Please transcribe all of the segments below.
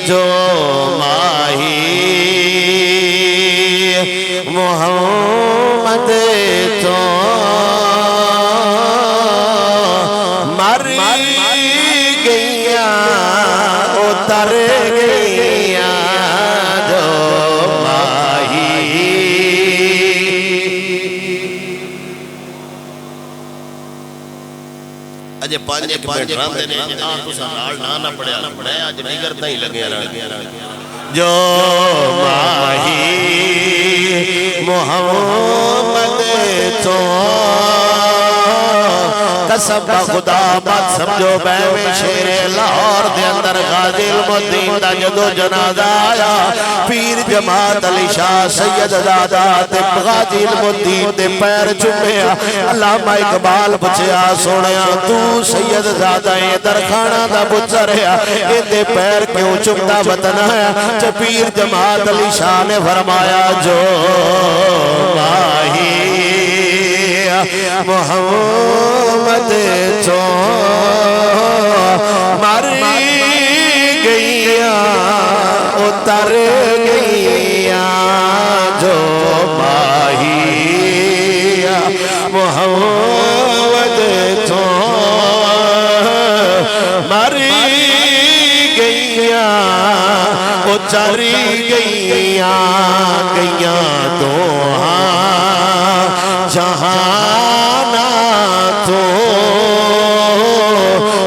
جو ماہی محمد تو مر گئیاں اتر گئیاں جو ماہی اجے پانچ ایک منٹ رام دینے تو سال نہ پڑیا آج نگر تھا ہی لگے رہا جو ماہی محمد تو قسم خدا مت سمجھو میں شیر لاہور دے اندر غازی المدین دا جدو جنازہ آیا پیر جماعت علی شاہ سید دادا تے غازی المدین دے پیر چمیا علامہ اقبال بچیا سوڑیا تو سید دادا درخانہ دا بچریا دے پیر کیوں چمتا بتنایا چا پیر جماعت علی شاہ نے فرمایا جو ماہی محمد تو مر گئیاں اتر گئیاں جو ماہی محمد تو مر گئیاں اتر گئیاں تو جہانا تو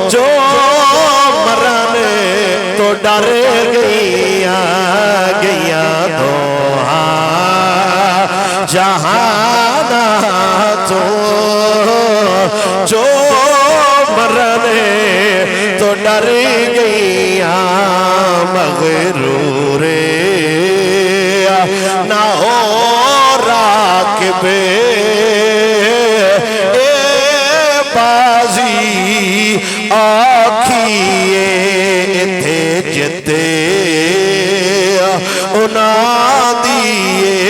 جو مرنے تو ڈر گئیاں تو جہانا تو جو مرنے تو ڈر گئیاں مغرور نہ ہو راکبے بازی آکھیے تھے جتے انہاں دیئے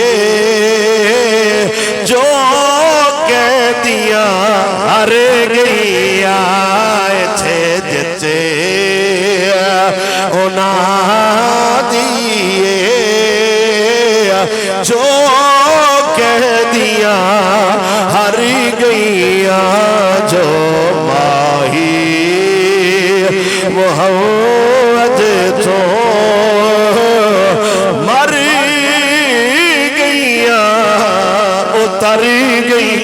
جو کہہ دیا ہر گئیا تھے جتے انہاں دیئے جو کہہ دیا ہر گئیا جو ماہی محمد تو مر گئیاں اتر گئی